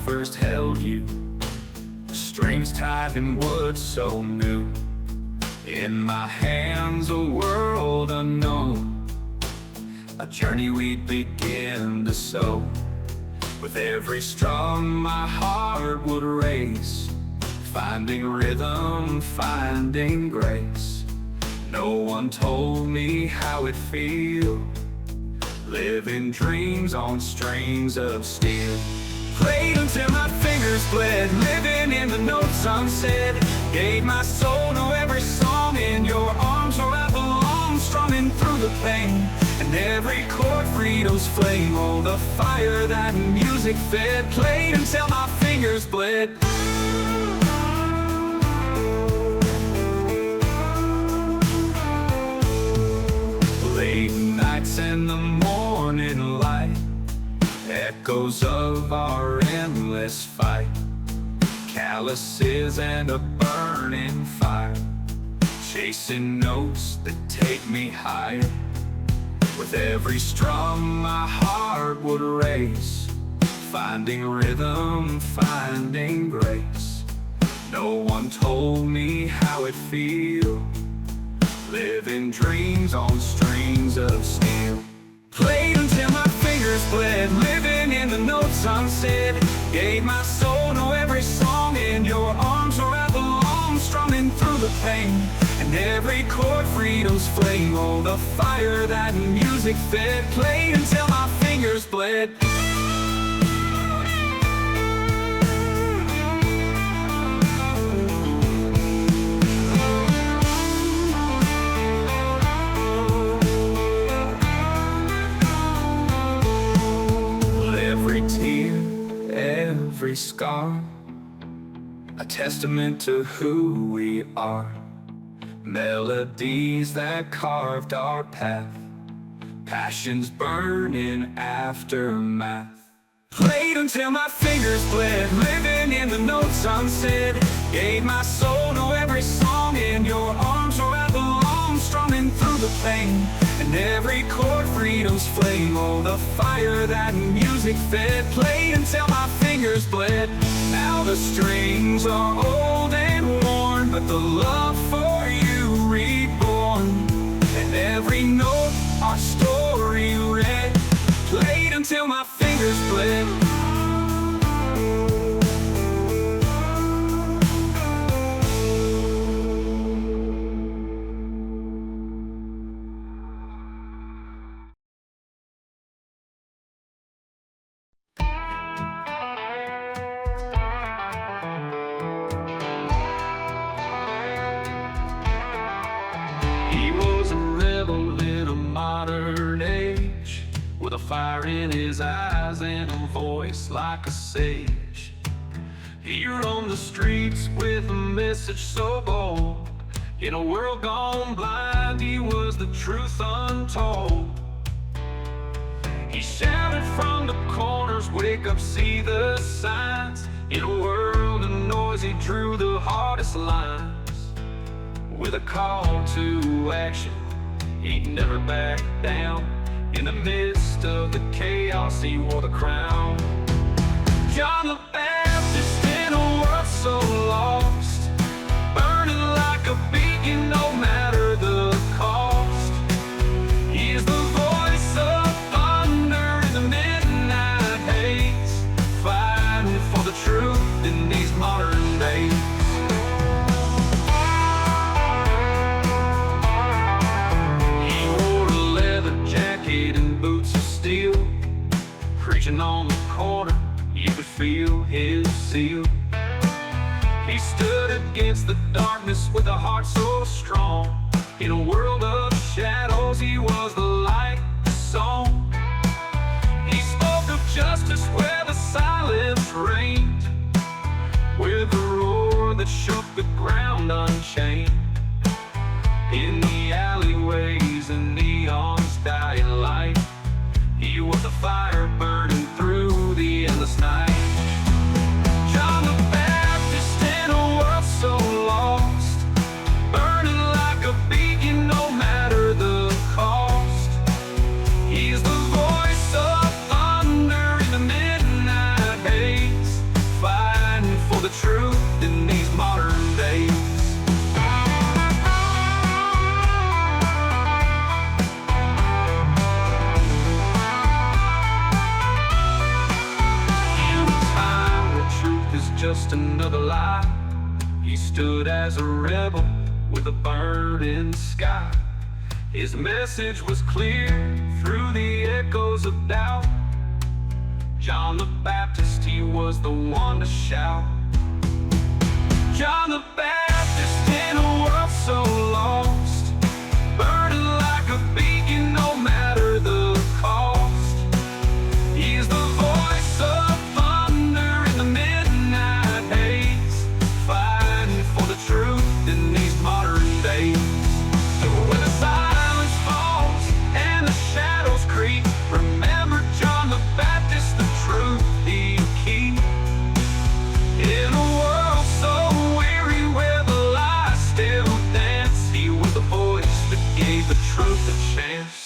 first held you, strings tied in wood so new. In my hands a world unknown, a journey we'd begin to sow. With every strum my heart would race, finding rhythm, finding grace. No one told me how it feels, living dreams on strings of steel. Played until my fingers bled, living in the notes unsaid. Gave my soul to every song, in your arms where I belong. Strumming through the pain, and every chord freedom's flame. Oh, the fire that music fed. Played until my fingers bled. Late nights and the morning light, echoes of our endless fight. Calluses and a burning fire, chasing notes that take me higher. With every strum my heart would race, finding rhythm, finding grace. No one told me how it feels, living dreams on strings of steel. Played until my fingers bled, living in the notes unsaid. Gave my soul to every song, in your arms where I belong. Strumming through the pain, and every chord freedom's flame. Oh, the fire that music fed. Played until my fingers bled. Every scar, a testament to who we are. Melodies that carved our path, passions burning aftermath. Played until my fingers bled, living in the notes unsaid. Gave my soul to every song, in your arms where I belong. Strumming through the pain, and every chord freedom's flame. Oh, the fire that music fed. Played until my fingers bled. Now the strings are old and worn, but the love for you reborn. And every note our story read. Played until my fingers bled. He was a rebel in a modern age, with a fire in his eyes and a voice like a sage. He roamed the streets with a message so bold. In a world gone blind, he was the truth untold. He shouted from the corners, wake up, see the signs. In a world of noise, he drew the hardest lines. With a call to action, he'd never back down. In the midst of the chaos, he wore the crown. John the Baptist in a world so lost, burning like a beacon no matter the cost. He is the voice of thunder in the midnight haze, fighting for the truth in these modern days. Preaching on the corner, you could feel his seal. He stood against the darkness with a heart so strong. In a world of shadows, he was the light, the song. He spoke of justice where the silence reigned, with a roar that shook the ground unchained. In the alleyways and neon's dying light, he was the fire burning through the endless night. John the Baptist in a world so lost, burning like a beacon no matter the cost. He is the voice of thunder in the midnight haze, stood as a rebel with a burning sky. His message was clear through the echoes of doubt. John the Baptist, he was the one to shout. John the Baptist in a world so lost, burning like a beacon no matter the cost. He's the voice of thunder in the midnight haze, fighting for the truth in these modern days. So when the silence falls and the shadows creep, remember John the Baptist, the truth he'll keep. In a world so weary where the lies still dance, he was the voice that gave the truth a chance.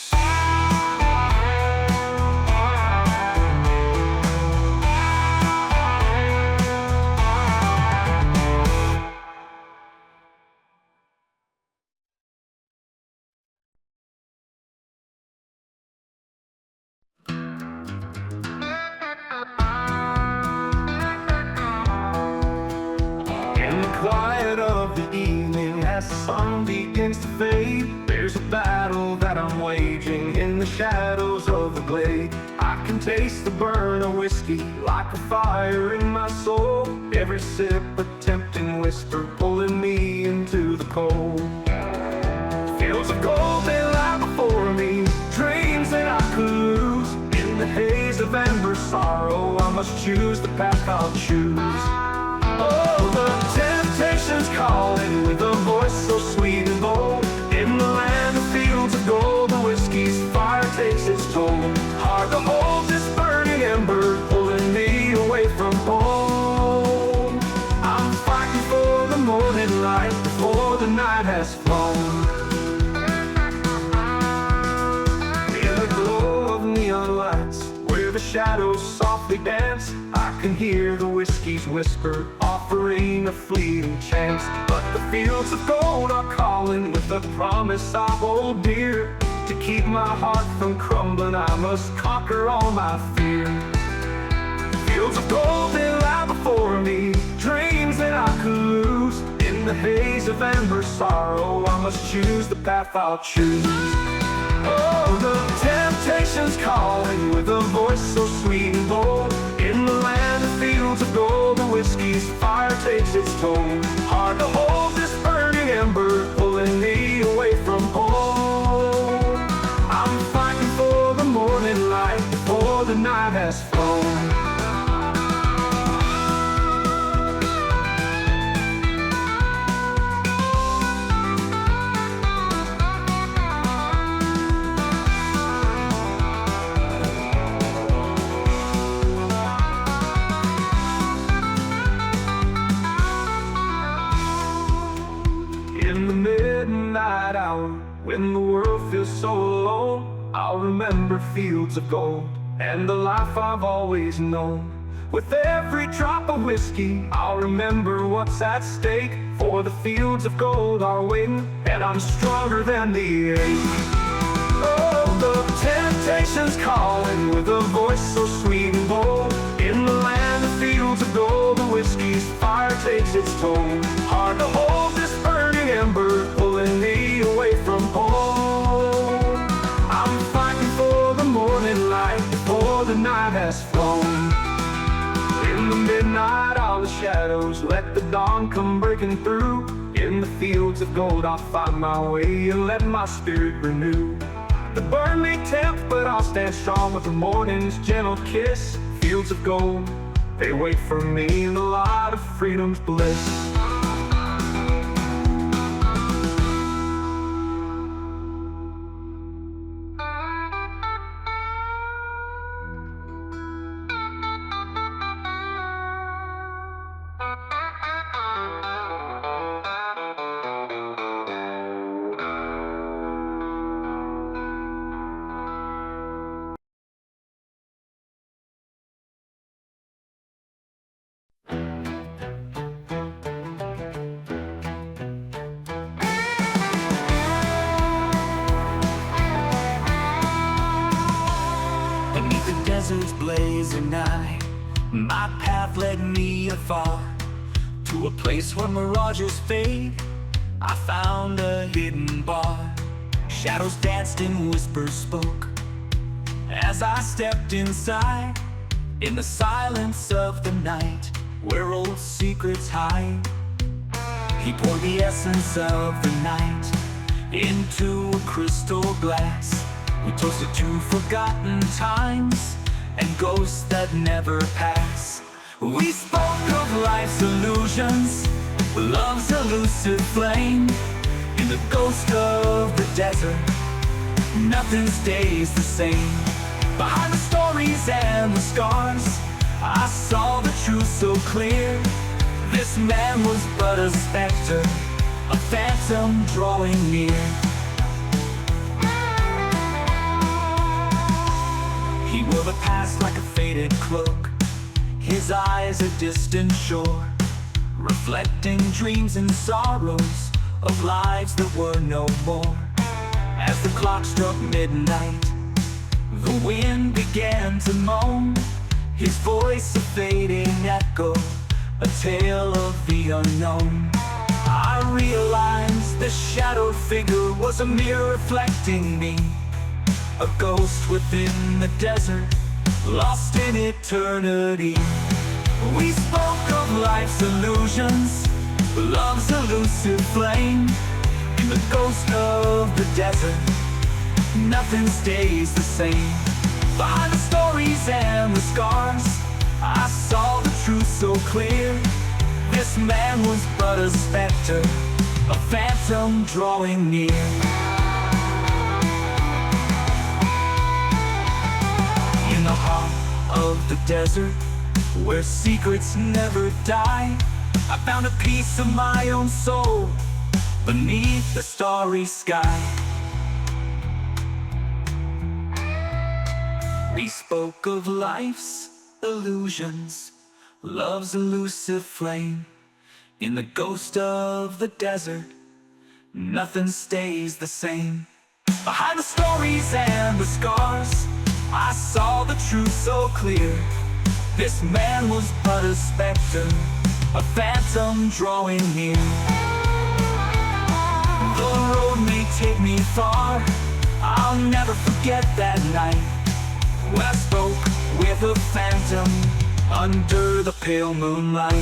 In the quiet of the evening, as the sun begins to fade, there's a battle that I'm waging in the shadows of the glade. I can taste the burn of whiskey like a fire in my soul, every sip a tempting whisper pulling me into the cold. Fields of gold they lie before me, dreams that I could lose. In the haze of amber sorrow, I must choose the path I'll choose. Oh, the temptation's calling with a voice so sweet and bold. In the land of fields of gold, the whiskey's fire takes its toll. Hard to hold this burning ember, pulling me away from home. I'm fighting for the morning light before the night has flown. In the glow of neon lights, where the shadows softly dance, I can hear the whiskey's whisper, offering a fleeting chance. But the fields of gold are calling with a promise I hold dear. To keep my heart from crumbling, I must conquer all my fear. Fields of gold they lie before me, dreams that I could lose. In the haze of amber sorrow, I must choose the path I'll choose. Oh, the temptation's calling with a voice so sweet and bold. In the land of fields of gold, the whiskey's fire takes its toll. Hard to hold this burning ember, pulling me away from home. I'm fighting for the morning light before the night has flown. In the midnight hour, when the world feels so alone, I'll remember fields of gold and the life I've always known. With every drop of whiskey, I'll remember what's at stake. For the fields of gold are waiting, and I'm stronger than the ache. Oh, the temptation's calling with a voice so sweet and bold. In the land of fields of gold, the whiskey's fire takes its toll. Hard to hold this burning ember, pulling me away from home. I'm fighting for the morning light before the night has flown. In the midnight, all the shadows, let the dawn come breaking through. In the fields of gold, I'll find my way and let my spirit renew. The burn may tempt, but I'll stand strong with the morning's gentle kiss. Fields of gold, they wait for me in the light of freedom's bliss. desert's blazing night, my path led me afar to To a place where mirages fade, I found a hidden bar. Shadows danced and whispers spoke as I stepped inside. In the silence of the night, where old secrets hide, he poured the essence of the night into a crystal glass. We toasted to forgotten times and ghosts that never pass. We spoke of life's illusions, love's elusive flame. In the ghost of the desert, nothing stays the same. Behind the stories and the scars, I saw the truth so clear. This man was but a specter, a phantom drawing near. He wore the past like a faded cloak, his eyes a distant shore, reflecting dreams and sorrows of lives that were no more. As the clock struck midnight, the wind began to moan, his voice a fading echo, a tale of the unknown. I realized the shadowed figure was a mirror reflecting me, a ghost within the desert, lost in eternity. We spoke of life's illusions, love's elusive flame. In the ghost of the desert, nothing stays the same. Behind the stories and the scars, I saw the truth so clear. This man was but a specter, a phantom drawing near. In the heart of the desert, where secrets never die, I found a piece of my own soul beneath the starry sky. We spoke of life's illusions, love's elusive flame. In the ghost of the desert, nothing stays the same. Behind the stories and the scars, I saw the truth so clear. This man was but a specter, a phantom drawing near. The road may take me far, I'll never forget that night when I spoke with a phantom under the pale moonlight.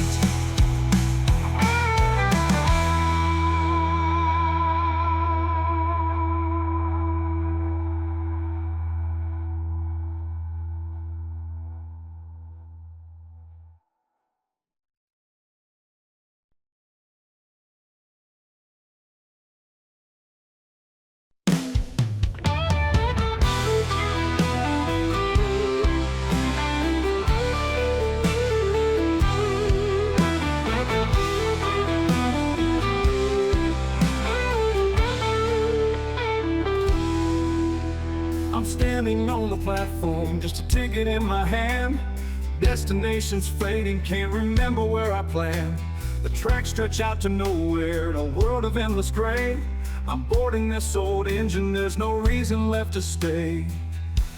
Standing on the platform, just a ticket in my hand. Destination's fading, can't remember where I planned. The tracks stretch out to nowhere, in a world of endless gray. I'm boarding this old engine, there's no reason left to stay.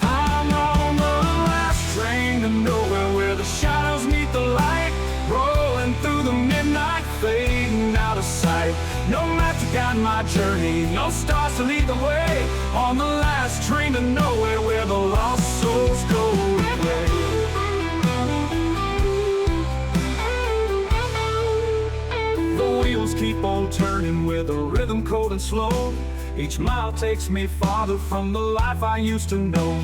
I'm on the last train to nowhere, where the shadows meet the light, rolling through the midnight, fading out of sight. No map to guide my journey, no stars to lead the way. On the last train to nowhere, where the lost souls go to play. The wheels keep on turning with a rhythm cold and slow. Each mile takes me farther from the life I used to know.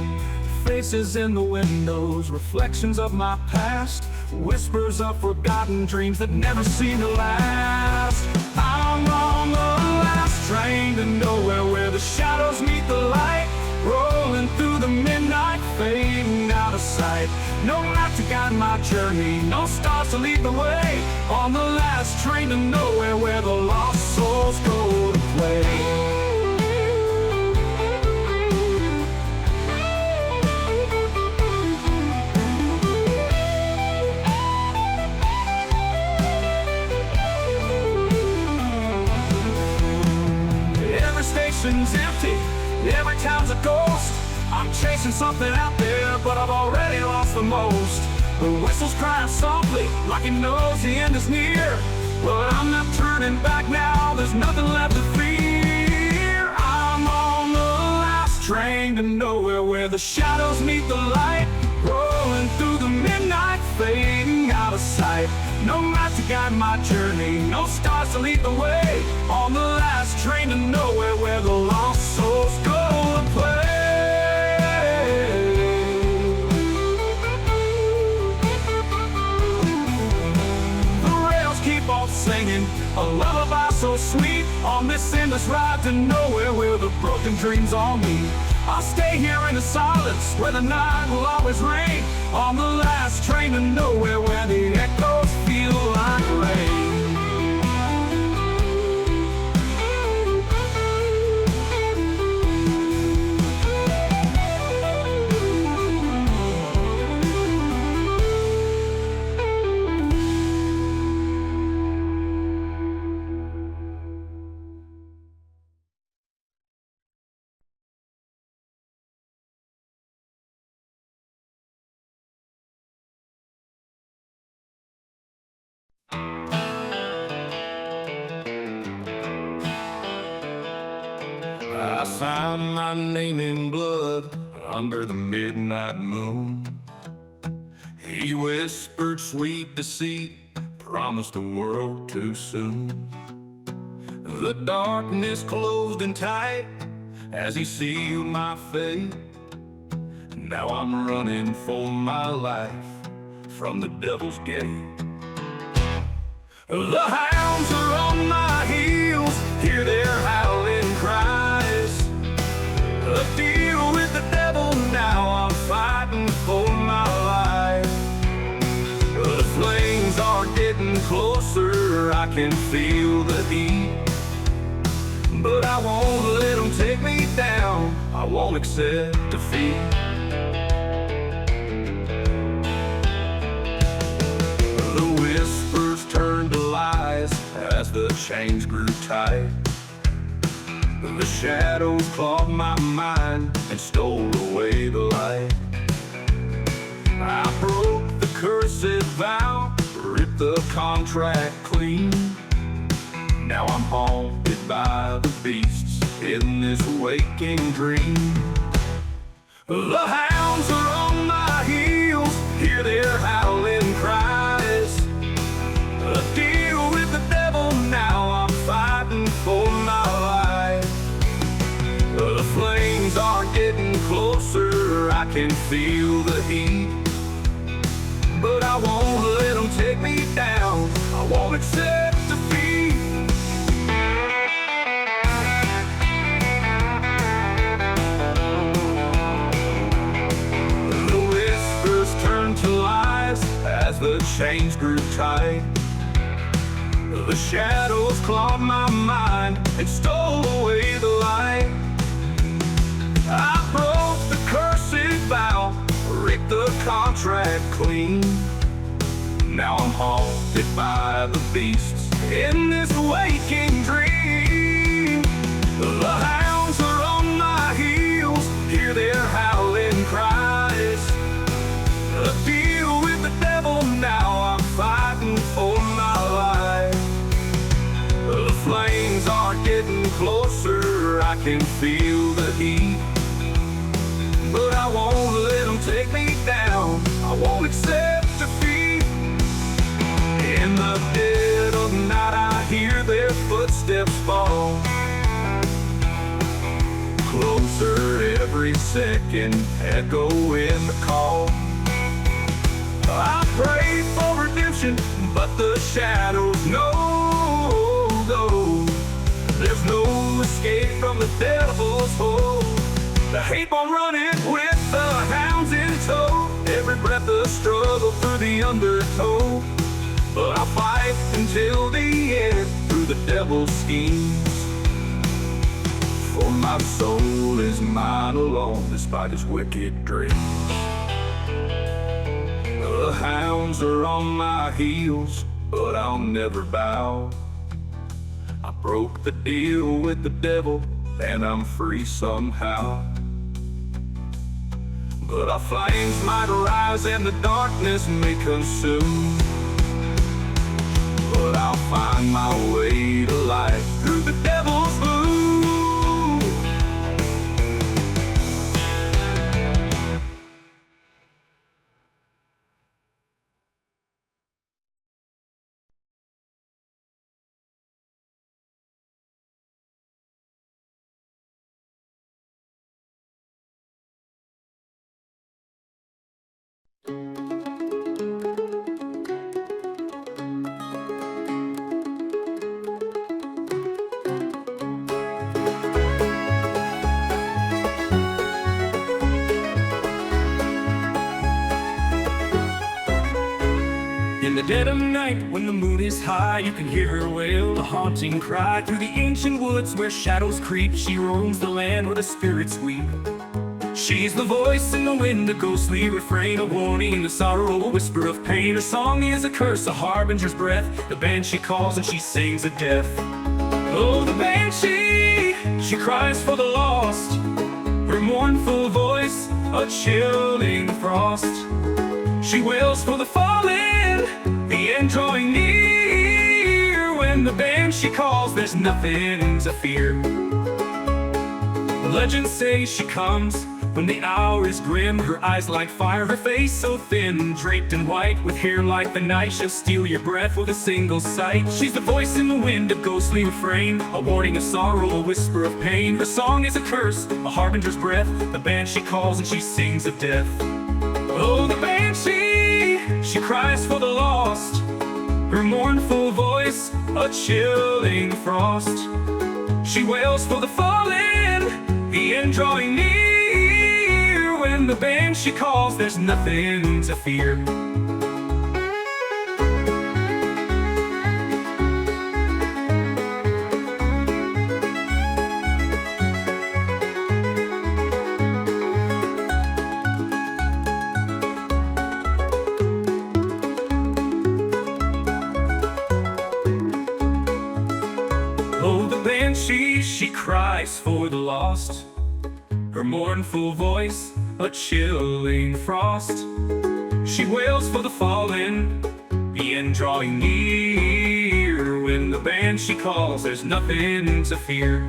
Faces in the windows, reflections of my past, whispers of forgotten dreams that never seem to last. I'm on the last train to nowhere, where the shadows meet the light, rolling through the midnight, fading out of sight. No map to guide my journey, no stars to lead the way. On the last train to nowhere, where the lost souls go to play. Station's empty, every town's a ghost. I'm chasing something out there, but I've already lost the most. The whistle's crying softly, like it knows the end is near. But I'm not turning back now, there's nothing left to fear. I'm on the last train to nowhere, where the shadows meet the light, rolling through the midnight, fading out of sight. No map to guide my journey, no stars to lead the way. On the last train to nowhere, where the lost souls go to play. Singing a lullaby so sweet on this endless ride to nowhere, where the broken dreams all meet. I'll stay here in the silence, where the night will always rain. On the last train to nowhere, where the echoes feel like rain. I signed my name in blood under the midnight moon. He whispered sweet deceit, promised the world too soon. The darkness closed in tight as he sealed my fate. Now I'm running for my life from the devil's gate. The hounds are on my heels, hear their howling cries. A deal with the devil, now I'm fighting for my life. The flames are getting closer, I can feel the heat. But I won't let them take me down, I won't accept defeat. The whispers turned to lies as the chains grew tight. The shadows clawed my mind and stole away the light. I broke the cursed vow, ripped the contract clean. Now I'm haunted by the beasts in this waking dream. The hounds are on my heels, hear their howling cries. A deal with the devil, now I'm fighting for my life. The flames are getting closer, I can feel the heat. But I won't let them take me down, I won't accept defeat. The whispers turned to lies as the chains grew tight. The shadows clawed my mind and stole away the light. I broke the cursed vow, ripped the contract clean. Now I'm haunted by the beasts in this waking dream. The hounds are on my heels, hear their howling cries. A deal with the devil, now I'm fighting for my life. The flames are getting closer, I can feel the heat. But I won't let them take me down, I won't accept defeat. In the dead of night I hear their footsteps fall. Closer every second, echoing the call. I prayed for redemption, but the shadows know go. There's no escape from the devil's hold. The hate bomb running with the hounds in tow. Every breath a struggle through the undertow. But I'll fight until the end through the devil's schemes. For my soul is mine alone despite its wicked dreams. The hounds are on my heels, but I'll never bow. I broke the deal with the devil, and I'm free somehow. But our flames might rise and the darkness may consume. But I'll find my way to life through the devil's blue. In the dead of night, when the moon is high, you can hear her wail, a haunting cry. Through the ancient woods where shadows creep, she roams the land where the spirits weep. She's the voice in the wind, a ghostly refrain, a warning in the sorrow, a whisper of pain. Her song is a curse, a harbinger's breath, the banshee calls and she sings of death. Oh, the banshee, she cries for the lost, her mournful voice, a chilling frost. She wails for the fallen, the end drawing near. When the banshee calls, there's nothing to fear. Legends say she comes when the hour is grim, her eyes like fire, her face so thin, draped in white, with hair like the night. She'll steal your breath with a single sight. She's the voice in the wind, a ghostly refrain, a warning of sorrow, a whisper of pain. Her song is a curse, a harbinger's breath, the banshee calls and she sings of death. Oh, the banshee, she cries for the lost, her mournful voice, a chilling frost. She wails for the fallen, the end drawing near. When the banshee calls, there's nothing to fear. Oh, the banshee, she cries for the lost, her mournful voice, a chilling frost. She wails for the fallen, the end drawing near. When the banshee calls, there's nothing to fear.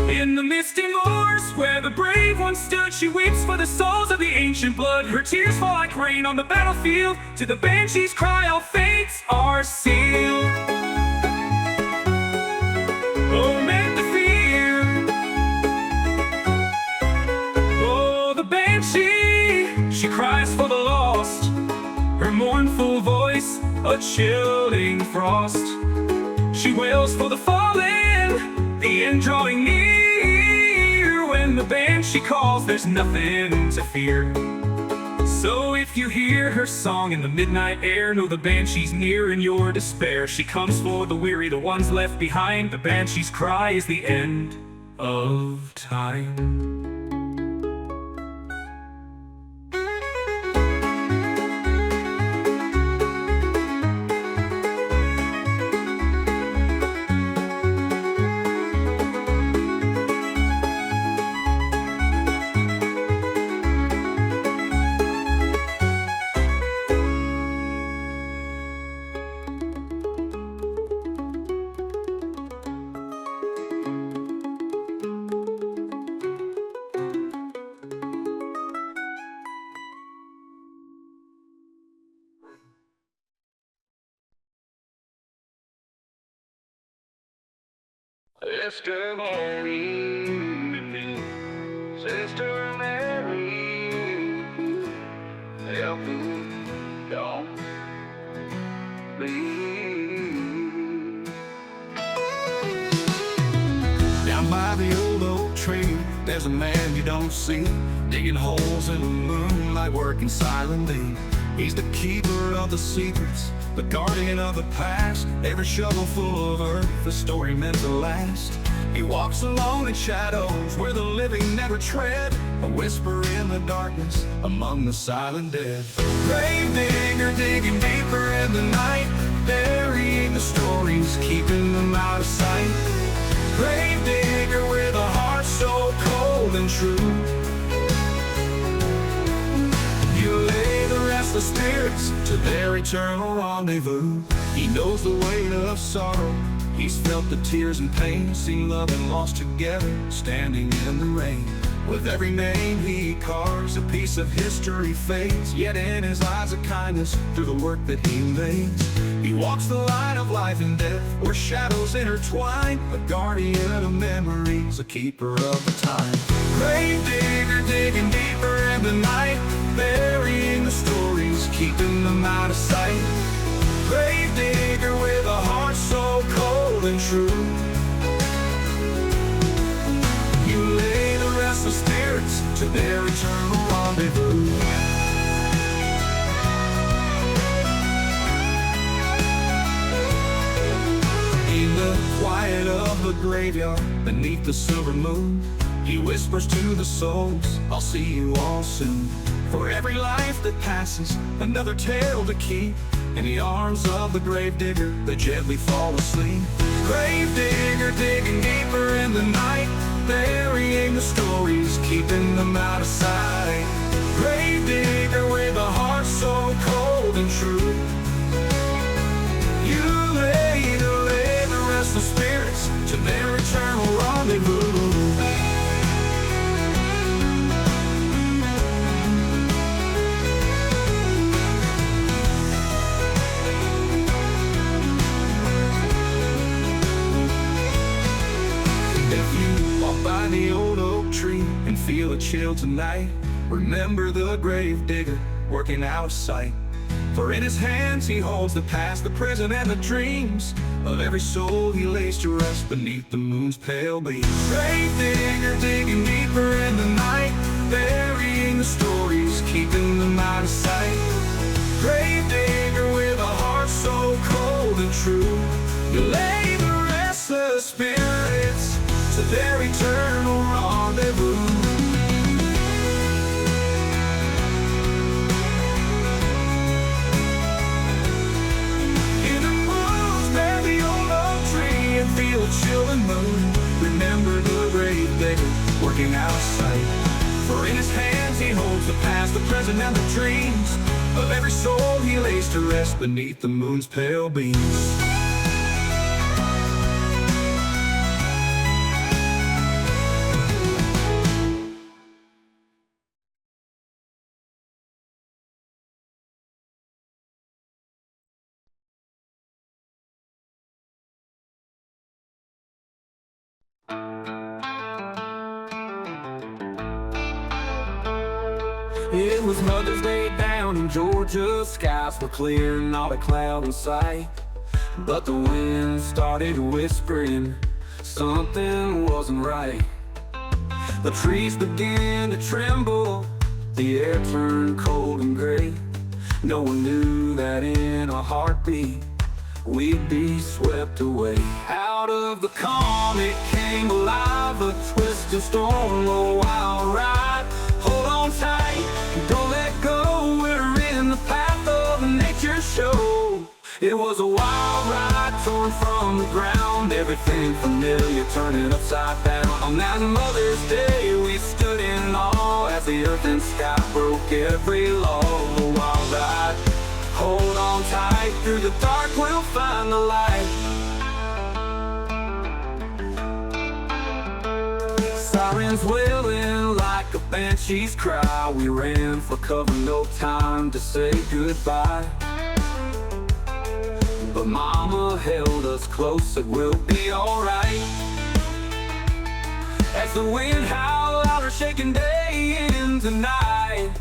In the misty moors where the brave one stood, she weeps for the souls of the ancient blood. Her tears fall like rain on the battlefield. To the banshee's cry, all fates are sealed. Oh, men to fear. Oh, the banshee, she cries for the lost, her mournful voice, a chilling frost. She wails for the fallen, the end drawing near. When the banshee calls, there's nothing to fear. So if you hear her song in the midnight air, know the banshee's near in your despair. She comes for the weary, the ones left behind. The banshee's cry is the end of time. Sister Mary, Sister Mary, help me, don't leave. Down by the old oak tree, there's a man you don't see, digging holes in the moonlight, working silently. He's the keeper of the secrets, the guardian of the past. Every shovel full of earth, the story meant to last. He walks alone in shadows where the living never tread, a whisper in the darkness among the silent dead. Grave digger digging deeper in the night, burying the stories, keeping them out of sight. Grave digger with a heart so cold and true. You lay the rest restless spirits to their eternal rendezvous. He knows the weight of sorrow, he's felt the tears and pain, seen love and loss together, standing in the rain. With every name he carves, a piece of history fades, yet in his eyes a kindness through the work that he makes. He walks the line of life and death, where shadows intertwine, a guardian of memories, a keeper of the time. Grave digger digging deeper in the night, burying the stories, keeping them out of sight. Grave digger with a heart so cold and true. You lay the restless spirits to their eternal rendezvous. In the quiet of the graveyard, beneath the silver moon, he whispers to the souls, I'll see you all soon. For every life that passes, another tale to keep. In the arms of the grave digger, they gently fall asleep. Grave digger digging deeper in the night, burying the stories, keeping them out of sight. Grave digger with a heart so cold and true. You lay the restless spirits to their eternal rendezvous. By the old oak tree and feel a chill tonight, remember the grave digger working out of sight. For in his hands he holds the past, the present, and the dreams of every soul he lays to rest beneath the moon's pale beam. Grave digger digging deeper in the night, burying the stories, keeping them out of sight. Grave digger with a heart so cold and true. You lay the restless spirits to their eternal rendezvous. In the woods, bear the old oak tree and feel a chilling moon. Remember the grave digger working out of sight. For in his hands he holds the past, the present, and the dreams of every soul he lays to rest beneath the moon's pale beams. It was Mother's Day down in Georgia, skies were clear, not a cloud in sight. But the wind started whispering, something wasn't right. The trees began to tremble, the air turned cold and gray. No one knew that in a heartbeat we'd be swept away. Out of the calm it came alive, a twisted storm, a wild ride. Hold on tight, don't let go, we're in the path of nature show. It was a wild ride, torn from the ground, everything familiar turning upside down. On that Mother's Day we stood in awe, as the earth and sky broke every law. A wild ride, hold on tight, through the dark we'll find the light. Sirens wailing like a banshee's cry, we ran for cover, no time to say goodbye. But Mama held us close, said we'll be alright. As the wind howled out her shaking day into night.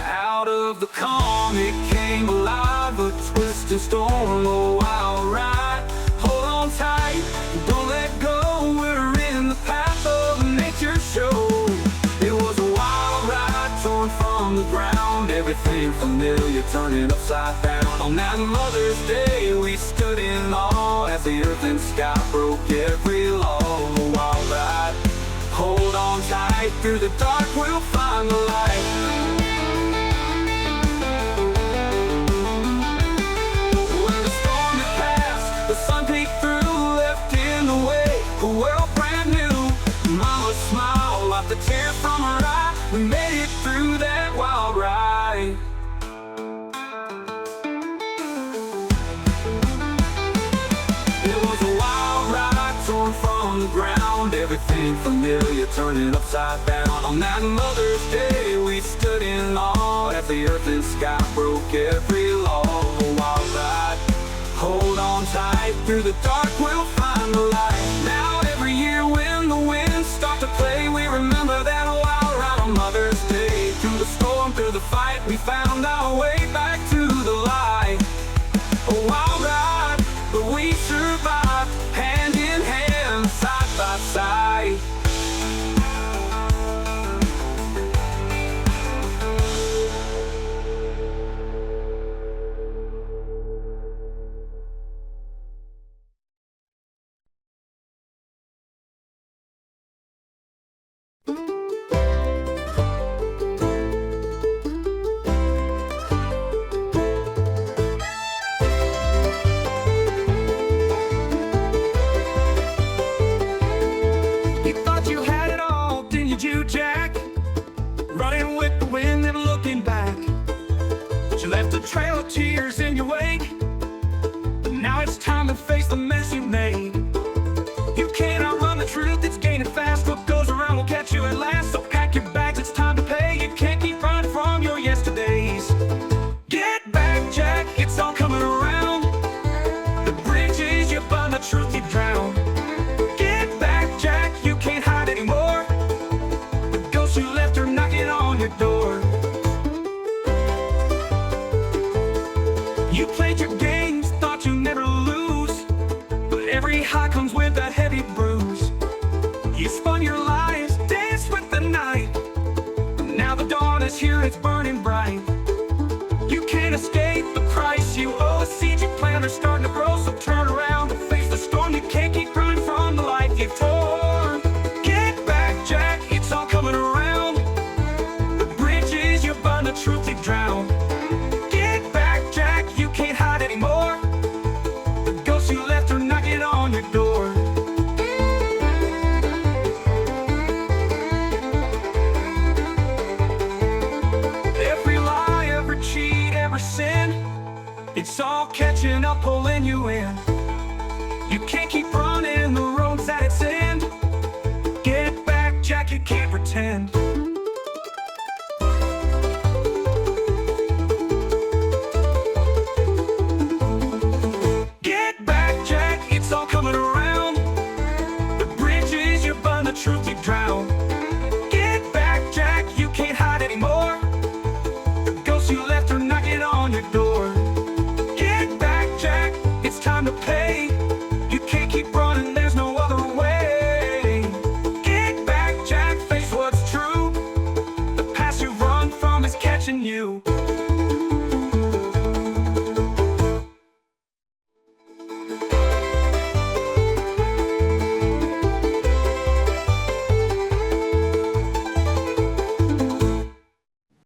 Out of the calm it came alive, a twisted storm, a wild ride. Hold on tight, don't let go, we're in the path of nature show. It was a wild ride, torn from the ground, everything familiar turning upside down. On that Mother's Day we stood in awe, as the earth and sky broke every law. A wild ride, hold on tight, through the dark we'll find the light. Sun peeked through, left in the way, a world brand new. Mama smiled, wiped the tears from her eye. We made it through that wild ride. around, everything familiar turning upside down. On that Mother's Day, we stood in awe as the earth and sky broke every law. While ride, hold on tight, through the dark we'll find the light. Now every year when the winds start to play, we remember that wild ride on Mother's Day. Through the storm, through the fight, we found our way back to the light. A wild ride, but we survived, hand in hand, side by side. You thought you had it all, didn't you, Jack? Running with the wind and looking back. But you left a trail of tears in your wake. Now it's time to face the mess you made. You can't outrun the truth, it's gaining fast. What goes around will catch you at last. So pack your bags, it's time to pay. You can't keep running from your yesterdays. Get back, Jack, it's all coming around. The bridges you burn, the truth you drown. Get back, Jack, you can't hide anymore. The ghosts you left are knocking on your door. You played your games, thought you'd never lose, but every high comes with a heavy bruise. You spun your lies, danced with the night, but now the dawn is here, it's burning bright. You can't escape the price you owe. The seeds you plant are starting to grow, so turn around and face the storm. You can't keep running from the life you've torn. Get back, Jack, it's all coming around. The bridges you burn, the truth you drown. Get back, Jack, you can't hide anymore. The ghosts you left are knocking on your door. Every lie, every cheat, every sin, it's all catching up, pulling you in. You can't keep running the roads at its end. Get back, Jack, you can't pretend. Get back, Jack, it's all coming around. The bridges you burn, the truth you drown. Get back, Jack, you can't hide anymore. The ghosts you left are knocking on your door. Get back, Jack, it's time to pay.